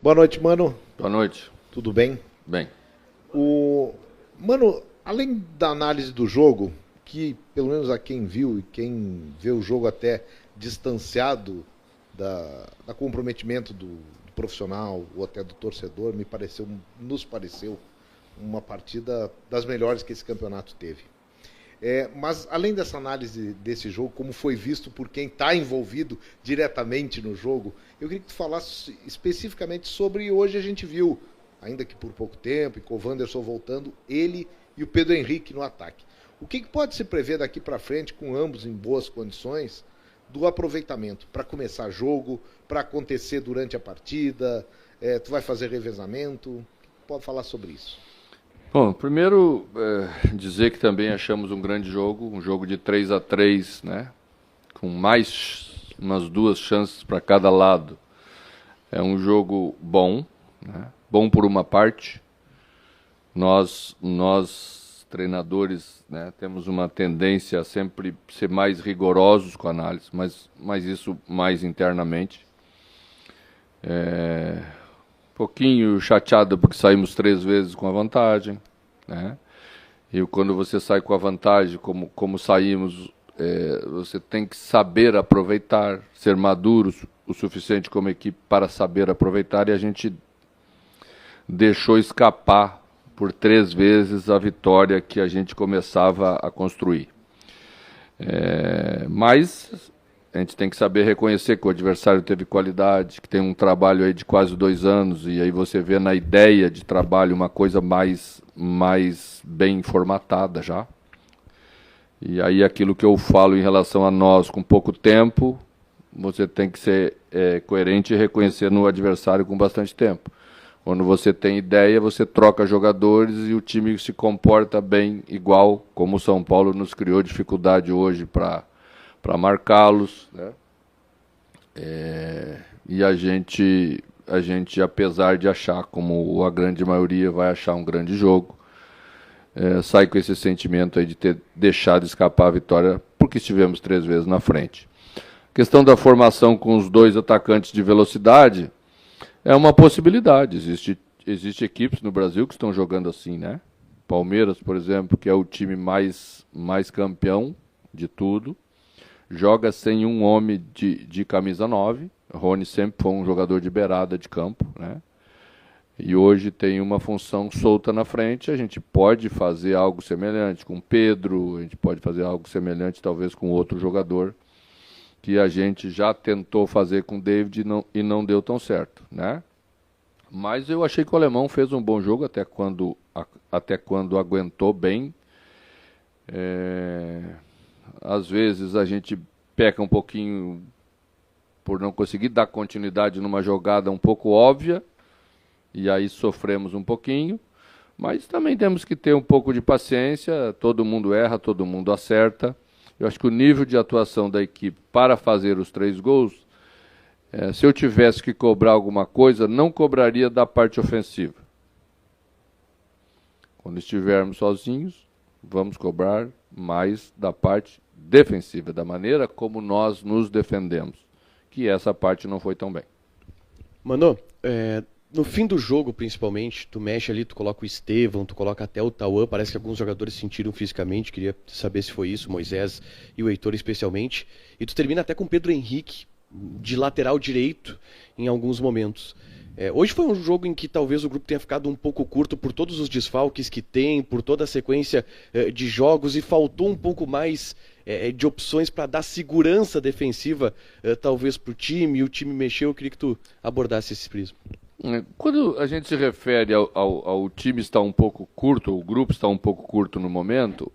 Boa noite, mano. Boa noite. Tudo bem? Bem, Mano, além da análise do jogo, que pelo menos a quem viu e quem vê o jogo até distanciado da comprometimento do profissional ou até do torcedor, nos pareceu uma partida das melhores que esse campeonato teve. Mas além dessa análise desse jogo, como foi visto por quem está envolvido diretamente no jogo, eu queria que tu falasse especificamente sobre hoje a gente viu, ainda que por pouco tempo, e com o Wanderson voltando, ele e o Pedro Henrique no ataque. O que pode se prever daqui para frente, com ambos em boas condições, do aproveitamento para começar jogo, para acontecer durante a partida? Tu vai fazer revezamento? Pode falar sobre isso. bom, primeiro dizer que também achamos um grande jogo, um jogo de 3-3, né? Com mais umas duas chances para cada lado. É um jogo bom, né? Bom por uma parte. Nós treinadores, né, temos uma tendência a sempre ser mais rigorosos com a análise, mas isso mais internamente. Pouquinho chateado porque saímos 3 vezes com a vantagem, né? E quando você sai com a vantagem, como saímos, você tem que saber aproveitar, ser maduro o suficiente como equipe para saber aproveitar, e a gente deixou escapar por 3 vezes a vitória que a gente começava a construir. Mas a gente tem que saber reconhecer que o adversário teve qualidade, que tem um trabalho aí de quase 2 anos, e aí você vê na ideia de trabalho uma coisa mais bem formatada já. E aí aquilo que eu falo em relação a nós com pouco tempo, você tem que ser coerente e reconhecer no adversário com bastante tempo. Quando você tem ideia, você troca jogadores e o time se comporta bem, igual como o São Paulo nos criou dificuldade hoje para marcá-los, né? E a gente, apesar de achar, como a grande maioria vai achar um grande jogo, sai com esse sentimento aí de ter deixado escapar a vitória, porque estivemos 3 vezes na frente. A questão da formação com os 2 atacantes de velocidade é uma possibilidade. Existe equipes no Brasil que estão jogando assim, né? Palmeiras, por exemplo, que é o time mais campeão de tudo, joga sem um homem de camisa 9. Rony sempre foi um jogador de beirada de campo, né? E hoje tem uma função solta na frente. A gente pode fazer algo semelhante com Pedro, a gente pode fazer algo semelhante talvez com outro jogador, que a gente já tentou fazer com o David e não deu tão certo, né? Mas eu achei que o alemão fez um bom jogo até quando aguentou bem. Às vezes a gente peca um pouquinho por não conseguir dar continuidade numa jogada um pouco óbvia, e aí sofremos um pouquinho, mas também temos que ter um pouco de paciência. Todo mundo erra, todo mundo acerta. Eu acho que o nível de atuação da equipe para fazer os 3 gols, se eu tivesse que cobrar alguma coisa, não cobraria da parte ofensiva. Quando estivermos sozinhos, vamos cobrar mais da parte defensiva, da maneira como nós nos defendemos, que essa parte não foi tão bem. Mano, no fim do jogo, principalmente, tu mexe ali, tu coloca o Estevão, tu coloca até o Tauan, parece que alguns jogadores sentiram fisicamente, queria saber se foi isso, Moisés e o Heitor especialmente, e tu termina até com o Pedro Henrique de lateral direito em alguns momentos. Hoje foi um jogo em que talvez o grupo tenha ficado um pouco curto por todos os desfalques que tem, por toda a sequência de jogos, e faltou um pouco mais de opções para dar segurança defensiva talvez para o time, e o time mexeu. Eu queria que tu abordasse esse prisma. Quando a gente se refere ao time estar um pouco curto, o grupo está um pouco curto no momento,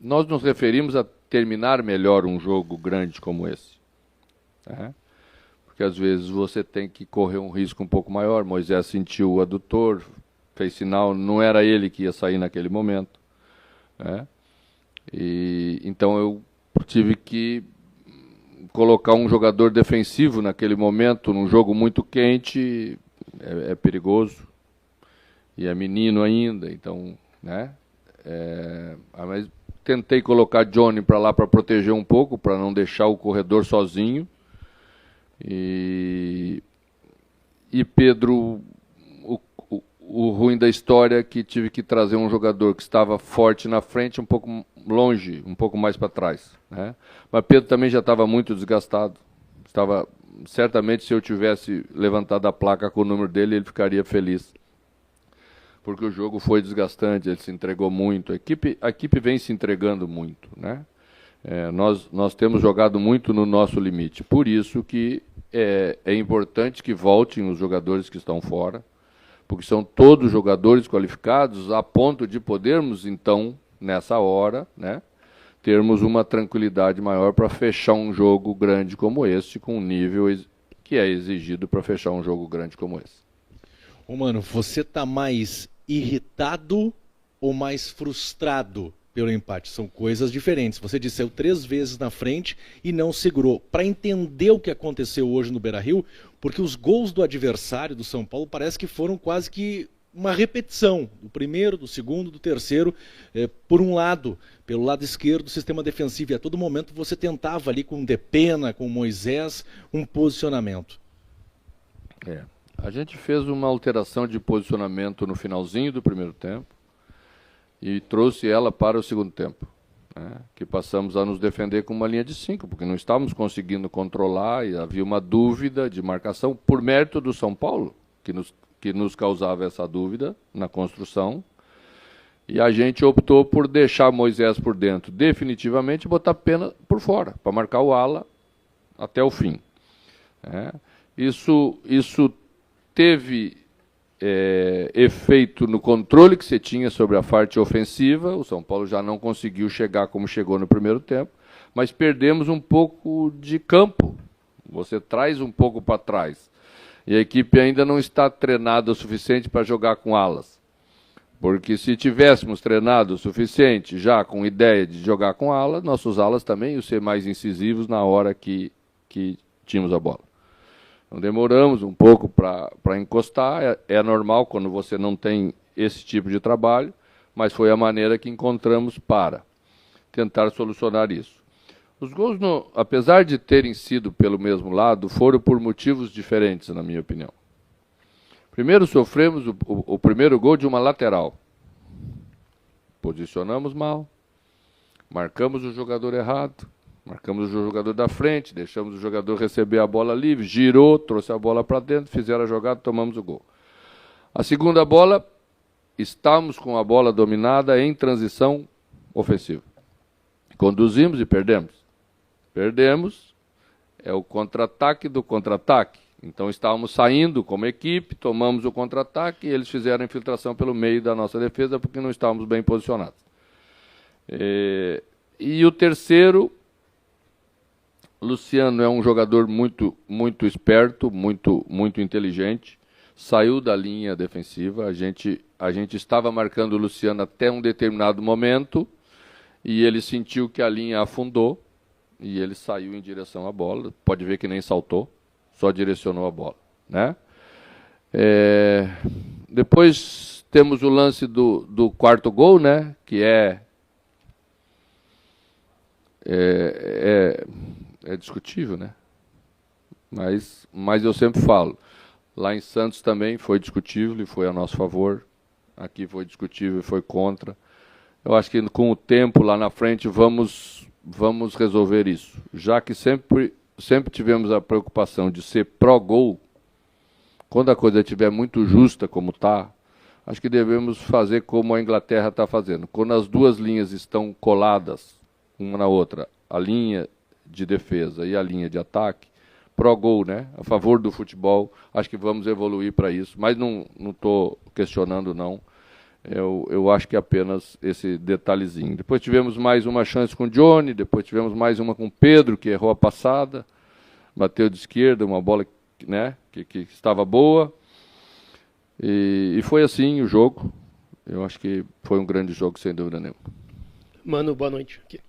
nós nos referimos a terminar melhor um jogo grande como esse. Porque às vezes você tem que correr um risco um pouco maior. Moisés sentiu o adutor, fez sinal, não era ele que ia sair naquele momento, né? E então eu tive que colocar um jogador defensivo naquele momento, num jogo muito quente, é perigoso, e é menino ainda, então, né? Mas tentei colocar Johnny para lá para proteger um pouco, para não deixar o corredor sozinho, E Pedro, o ruim da história é que tive que trazer um jogador que estava forte na frente, um pouco longe, um pouco mais para trás, né? Mas Pedro também já estava muito desgastado. Certamente, se eu tivesse levantado a placa com o número dele, ele ficaria feliz. Porque o jogo foi desgastante, ele se entregou muito. A equipe vem se entregando muito, né? Nós temos jogado muito no nosso limite. Por isso que é importante que voltem os jogadores que estão fora, porque são todos jogadores qualificados a ponto de podermos, então, nessa hora, né, termos uma tranquilidade maior para fechar um jogo grande como este, com o nível que é exigido para fechar um jogo grande como esse. Ô, mano, você tá mais irritado ou mais frustrado pelo empate? São coisas diferentes. Você disse 3 vezes na frente e não segurou. Para entender o que aconteceu hoje no Beira-Rio, porque os gols do adversário, do São Paulo, parece que foram quase que uma repetição do primeiro, do segundo, do terceiro, por um lado, pelo lado esquerdo do sistema defensivo. E a todo momento você tentava ali com o Depena, com o Moisés, um posicionamento. A gente fez uma alteração de posicionamento no finalzinho do primeiro tempo e trouxe ela para o segundo tempo, né? Que passamos a nos defender com uma linha de 5, porque não estávamos conseguindo controlar e havia uma dúvida de marcação por mérito do São Paulo, que nos causava essa dúvida na construção, e a gente optou por deixar Moisés por dentro definitivamente e botar Pena por fora, para marcar o ala até o fim. Isso teve efeito no controle que você tinha sobre a parte ofensiva. O São Paulo já não conseguiu chegar como chegou no primeiro tempo, mas perdemos um pouco de campo. Você traz um pouco para trás. E a equipe ainda não está treinada o suficiente para jogar com alas. Porque se tivéssemos treinado o suficiente já com ideia de jogar com alas, nossos alas também iam ser mais incisivos na hora que tínhamos a bola. Então demoramos um pouco para encostar, é normal quando você não tem esse tipo de trabalho, mas foi a maneira que encontramos para tentar solucionar isso. Os gols, apesar de terem sido pelo mesmo lado, foram por motivos diferentes, na minha opinião. Primeiro sofremos o primeiro gol de uma lateral. Posicionamos mal, marcamos o jogador errado, marcamos o jogador da frente, deixamos o jogador receber a bola livre, girou, trouxe a bola para dentro, fizeram a jogada, tomamos o gol. A segunda bola, estávamos com a bola dominada em transição ofensiva. Conduzimos e perdemos. Perdemos, é o contra-ataque do contra-ataque. Então estávamos saindo como equipe, tomamos o contra-ataque e eles fizeram a infiltração pelo meio da nossa defesa porque não estávamos bem posicionados. E o terceiro, Luciano é um jogador muito esperto, muito inteligente, saiu da linha defensiva, a gente estava marcando o Luciano até um determinado momento e ele sentiu que a linha afundou e ele saiu em direção à bola, pode ver que nem saltou, só direcionou a bola, né? Depois temos o lance do quarto gol, né? Que é discutível, né? Mas eu sempre falo, lá em Santos também foi discutível e foi a nosso favor, aqui foi discutível e foi contra. Eu acho que com o tempo lá na frente vamos resolver isso, já que sempre tivemos a preocupação de ser pró-gol. Quando a coisa estiver muito justa como está, acho que devemos fazer como a Inglaterra está fazendo. Quando as duas linhas estão coladas uma na outra, a linha de defesa e a linha de ataque, pró-gol, né? A favor do futebol, acho que vamos evoluir para isso. Mas não estou questionando, não. Eu acho que é apenas esse detalhezinho. Depois tivemos mais uma chance com o Johnny, depois tivemos mais uma com o Pedro, que errou a passada, bateu de esquerda, uma bola, né, que estava boa. E foi assim o jogo. Eu acho que foi um grande jogo, sem dúvida nenhuma. Mano, boa noite. Aqui.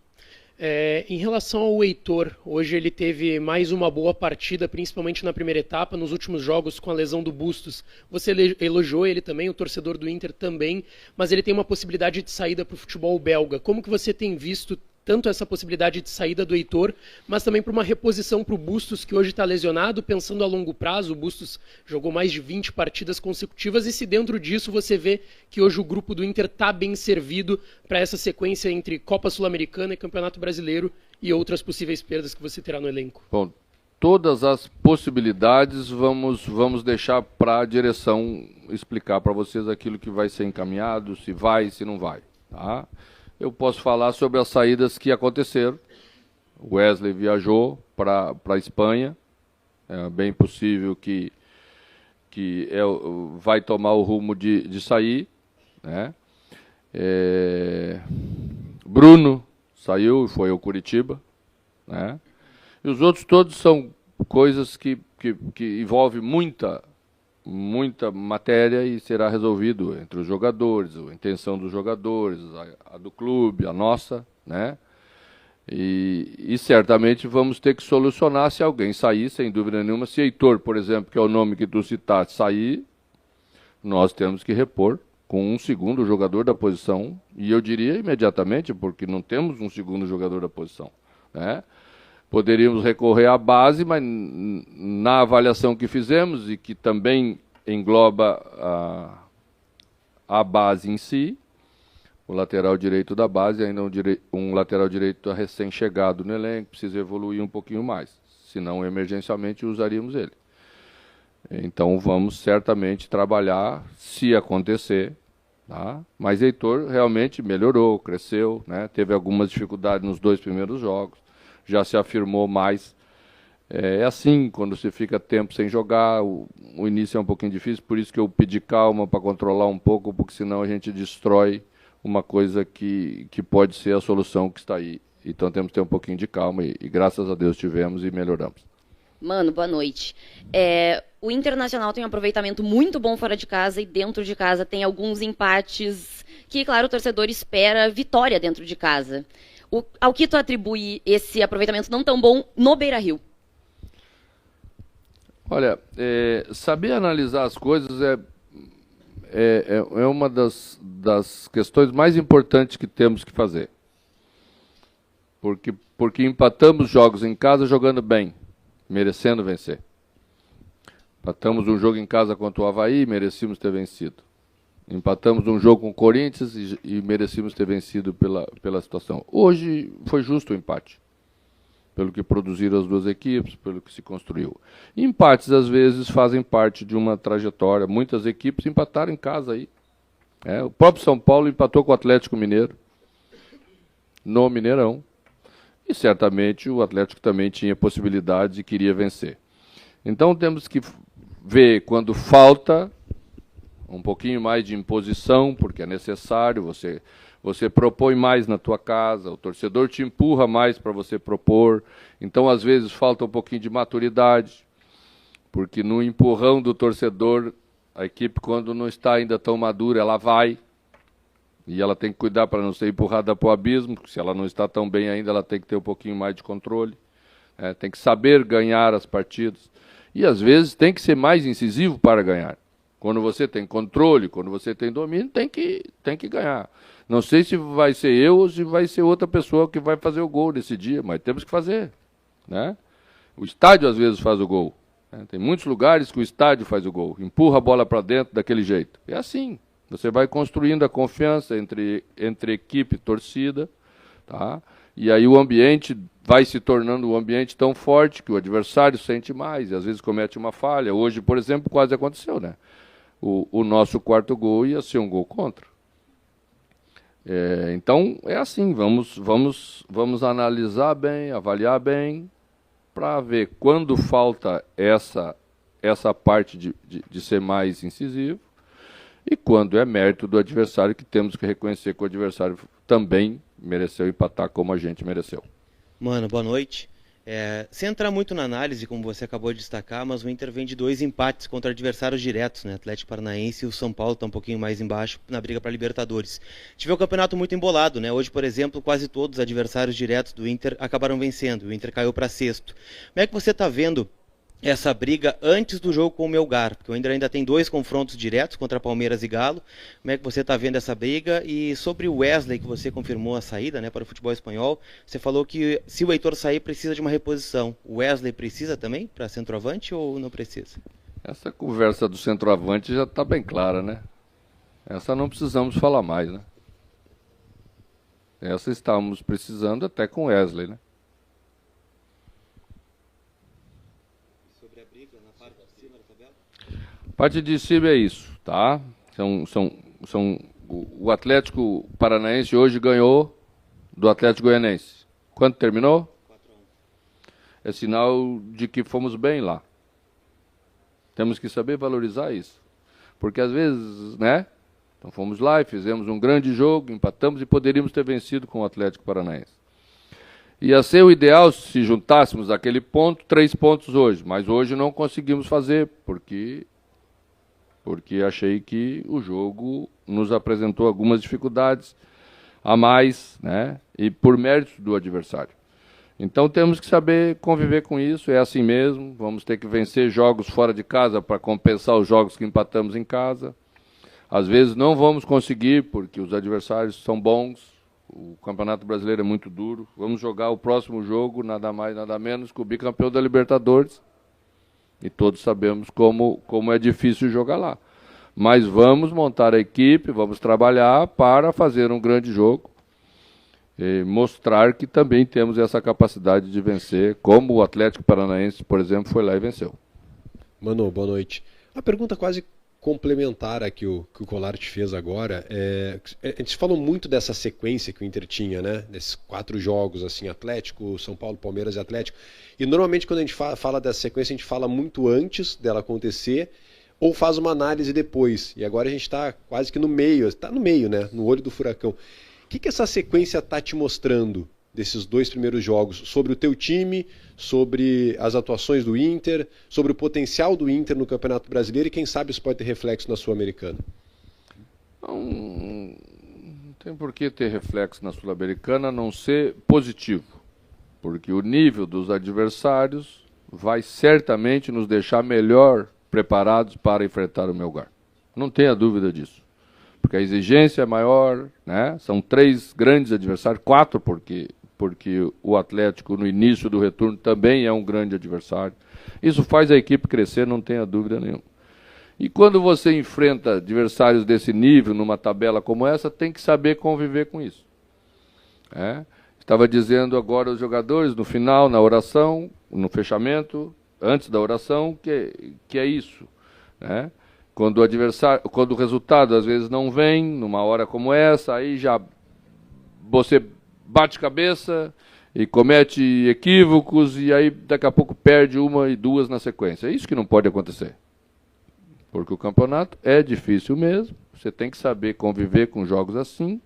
Em relação ao Heitor, hoje ele teve mais uma boa partida, principalmente na primeira etapa, nos últimos jogos com a lesão do Bustos. Você elogiou ele também, o torcedor do Inter também, mas ele tem uma possibilidade de saída para o futebol belga. Como que você tem visto tanto essa possibilidade de saída do Heitor, mas também para uma reposição para o Bustos, que hoje está lesionado, pensando a longo prazo. O Bustos jogou mais de 20 partidas consecutivas, e se dentro disso você vê que hoje o grupo do Inter está bem servido para essa sequência entre Copa Sul-Americana e Campeonato Brasileiro e outras possíveis perdas que você terá no elenco. Bom, todas as possibilidades vamos deixar para a direção explicar para vocês aquilo que vai ser encaminhado, se vai, se não vai, tá? Eu posso falar sobre as saídas que aconteceram. O Wesley viajou para a Espanha. É bem possível que vai tomar o rumo de sair, né? Bruno saiu e foi ao Curitiba, né? E os outros todos são coisas que envolvem muita matéria e será resolvido entre os jogadores, a intenção dos jogadores, a do clube, a nossa, né? E certamente vamos ter que solucionar se alguém sair, sem dúvida nenhuma. Se Heitor, por exemplo, que é o nome que tu citaste, sair, nós temos que repor com um segundo jogador da posição, e eu diria imediatamente, porque não temos um segundo jogador da posição, né? Poderíamos recorrer à base, mas na avaliação que fizemos, e que também engloba a base em si, o lateral direito da base, ainda um lateral direito recém-chegado no elenco, precisa evoluir um pouquinho mais, senão emergencialmente usaríamos ele. Então vamos certamente trabalhar, se acontecer, tá? Mas Heitor realmente melhorou, cresceu, né? Teve algumas dificuldades nos 2 primeiros jogos, já se afirmou mais. É assim, quando você fica tempo sem jogar, o início é um pouquinho difícil, por isso que eu pedi calma para controlar um pouco, porque senão a gente destrói uma coisa que pode ser a solução que está aí. Então temos que ter um pouquinho de calma e graças a Deus tivemos e melhoramos. Mano, boa noite. O Internacional tem um aproveitamento muito bom fora de casa, e dentro de casa tem alguns empates que, claro, o torcedor espera vitória dentro de casa. Ao que tu atribui esse aproveitamento não tão bom no Beira-Rio? Olha, saber analisar as coisas é uma das questões mais importantes que temos que fazer. Porque empatamos jogos em casa jogando bem, merecendo vencer. Empatamos um jogo em casa contra o Avaí, merecíamos ter vencido. Empatamos um jogo com o Corinthians e merecíamos ter vencido pela situação. Hoje foi justo o empate, pelo que produziram as duas equipes, pelo que se construiu. Empates, às vezes, fazem parte de uma trajetória. Muitas equipes empataram em casa aí. O próprio São Paulo empatou com o Atlético Mineiro, no Mineirão. E certamente o Atlético também tinha possibilidades e queria vencer. Então temos que ver quando falta um pouquinho mais de imposição, porque é necessário, você propõe mais na tua casa, o torcedor te empurra mais para você propor, então às vezes falta um pouquinho de maturidade, porque no empurrão do torcedor, a equipe quando não está ainda tão madura, ela vai, e ela tem que cuidar para não ser empurrada para o abismo, porque se ela não está tão bem ainda, ela tem que ter um pouquinho mais de controle, tem que saber ganhar as partidas, e às vezes tem que ser mais incisivo para ganhar. Quando você tem controle, quando você tem domínio, tem que ganhar. Não sei se vai ser eu ou se vai ser outra pessoa que vai fazer o gol nesse dia, mas temos que fazer, né? O estádio às vezes faz o gol, né? Tem muitos lugares que o estádio faz o gol, empurra a bola para dentro daquele jeito. É assim, você vai construindo a confiança entre equipe e torcida, tá? E aí o ambiente vai se tornando um ambiente tão forte que o adversário sente mais e às vezes comete uma falha. Hoje, por exemplo, quase aconteceu, né? O nosso quarto gol ia ser um gol contra. Então, é assim, vamos analisar bem, avaliar bem, para ver quando falta essa parte de ser mais incisivo e quando é mérito do adversário, que temos que reconhecer que o adversário também mereceu empatar como a gente mereceu. Mano, boa noite. Sem entrar muito na análise, como você acabou de destacar, mas o Inter vem de 2 empates contra adversários diretos, né? Atlético Paranaense e o São Paulo estão um pouquinho mais embaixo na briga para Libertadores. Tive um campeonato muito embolado, né? Hoje, por exemplo, quase todos os adversários diretos do Inter acabaram vencendo. O Inter caiu para 6º. Como é que você está vendo essa briga antes do jogo com o Melgar, porque o Inter ainda tem 2 confrontos diretos contra Palmeiras e Galo. Como é que você está vendo essa briga? E sobre o Wesley, que você confirmou a saída, né, para o futebol espanhol, você falou que se o Heitor sair precisa de uma reposição. O Wesley precisa também para centroavante ou não precisa? Essa conversa do centroavante já está bem clara, né? Essa não precisamos falar mais, né? Essa estamos precisando até com o Wesley, né? Parte de cima é isso, tá? O Atlético Paranaense hoje ganhou do Atlético Goianense. Quanto terminou? 4-1. É sinal de que fomos bem lá. Temos que saber valorizar isso. Porque às vezes, né? Então fomos lá e fizemos um grande jogo, empatamos e poderíamos ter vencido com o Atlético Paranaense. Ia ser o ideal se juntássemos aquele ponto, 3 pontos hoje. Mas hoje não conseguimos fazer, porque achei que o jogo nos apresentou algumas dificuldades a mais, né? E por mérito do adversário. Então temos que saber conviver com isso, é assim mesmo. Vamos ter que vencer jogos fora de casa para compensar os jogos que empatamos em casa. Às vezes não vamos conseguir, porque os adversários são bons. O Campeonato Brasileiro é muito duro. Vamos jogar o próximo jogo, nada mais, nada menos, que o bicampeão da Libertadores. E todos sabemos como é difícil jogar lá. Mas vamos montar a equipe, vamos trabalhar para fazer um grande jogo e mostrar que também temos essa capacidade de vencer, como o Atlético Paranaense, por exemplo, foi lá e venceu. Mano, boa noite. Uma pergunta quase complementar a que o Colar te fez agora. A gente falou muito dessa sequência que o Inter tinha, né? Desses 4 jogos, assim, Atlético, São Paulo, Palmeiras e Atlético. E normalmente quando a gente fala dessa sequência, a gente fala muito antes dela acontecer ou faz uma análise depois. E agora a gente está quase que no meio, né? No olho do furacão. O que essa sequência está te mostrando desses 2 primeiros jogos? Sobre o teu time, sobre as atuações do Inter, sobre o potencial do Inter no Campeonato Brasileiro e quem sabe isso pode ter reflexo na Sul-Americana? Não tem por que ter reflexo na Sul-Americana a não ser positivo, porque o nível dos adversários vai certamente nos deixar melhor preparados para enfrentar o Melgar. Não tenha dúvida disso. Porque a exigência é maior, né? São 3 grandes adversários, 4 porque o Atlético no início do retorno também é um grande adversário. Isso faz a equipe crescer, não tenha dúvida nenhuma. E quando você enfrenta adversários desse nível, numa tabela como essa, tem que saber conviver com isso. Estava dizendo agora aos jogadores, no final, na oração, no fechamento, antes da oração, que é isso, né? Quando o resultado às vezes não vem, numa hora como essa, aí já você bate cabeça e comete equívocos e aí daqui a pouco perde 1 e 2 na sequência. É isso que não pode acontecer. Porque o campeonato é difícil mesmo, você tem que saber conviver com jogos assim.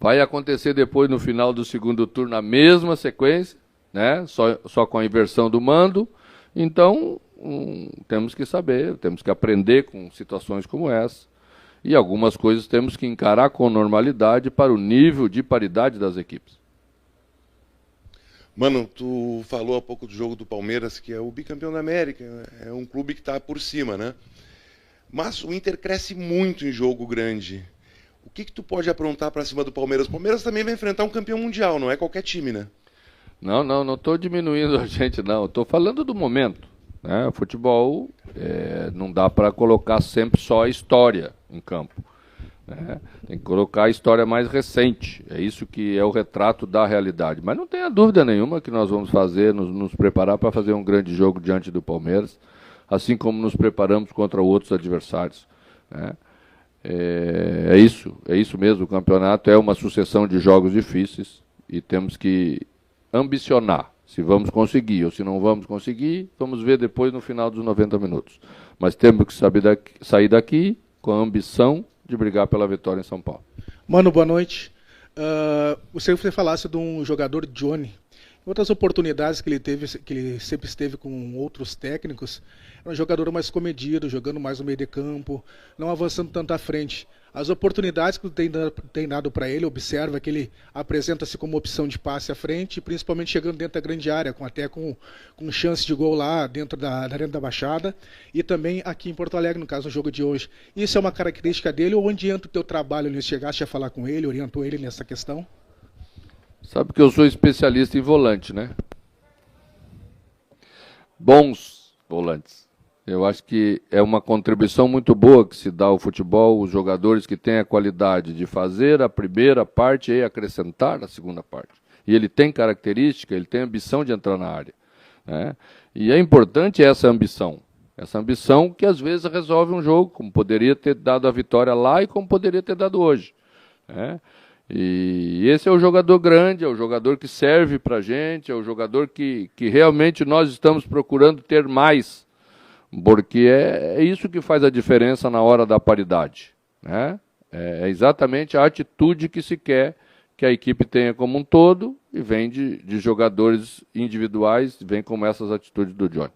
Vai acontecer depois no final do segundo turno a mesma sequência, né? Só com a inversão do mando. Então, temos que saber, temos que aprender com situações como essa. E algumas coisas temos que encarar com normalidade para o nível de paridade das equipes. Mano, tu falou há pouco do jogo do Palmeiras, que é o bicampeão da América, é um clube que está por cima, né? Mas o Inter cresce muito em jogo grande. O que tu pode aprontar para cima do Palmeiras? O Palmeiras também vai enfrentar um campeão mundial, não é qualquer time, né? Não estou diminuindo a gente, não. Estou falando do momento. Né? O futebol não dá para colocar sempre só a história em campo. Né? Tem que colocar a história mais recente. É isso que é o retrato da realidade. Mas não tenha dúvida nenhuma que nós vamos fazer, nos preparar para fazer um grande jogo diante do Palmeiras, assim como nos preparamos contra outros adversários. Né? É isso mesmo. O campeonato é uma sucessão de jogos difíceis e temos que ambicionar. Se vamos conseguir ou se não vamos conseguir, vamos ver depois no final dos 90 minutos. Mas temos que sair daqui com a ambição de brigar pela vitória em São Paulo. Mano, boa noite. Você falasse de um jogador Johnny. Em outras oportunidades que ele sempre esteve com outros técnicos, era um jogador mais comedido, jogando mais no meio de campo, não avançando tanto à frente. As oportunidades que tem dado para ele, observa que ele apresenta-se como opção de passe à frente, principalmente chegando dentro da grande área, com chance de gol lá dentro da Arena da Baixada, e também aqui em Porto Alegre, no caso, no jogo de hoje. Isso é uma característica dele, ou onde entra o teu trabalho, Luiz? Chegaste a falar com ele, orientou ele nessa questão? Sabe que eu sou especialista em volante, né? Bons volantes. Eu acho que é uma contribuição muito boa que se dá ao futebol, os jogadores que têm a qualidade de fazer a primeira parte e acrescentar a segunda parte. E ele tem característica, ele tem ambição de entrar na área, né? E é importante essa ambição que às vezes resolve um jogo, como poderia ter dado a vitória lá e como poderia ter dado hoje, né? E esse é o jogador grande, é o jogador que serve para a gente, é o jogador que realmente nós estamos procurando ter mais, porque é isso que faz a diferença na hora da paridade, né? É exatamente a atitude que se quer que a equipe tenha como um todo, e vem de jogadores individuais, vem como essas atitudes do Johnny.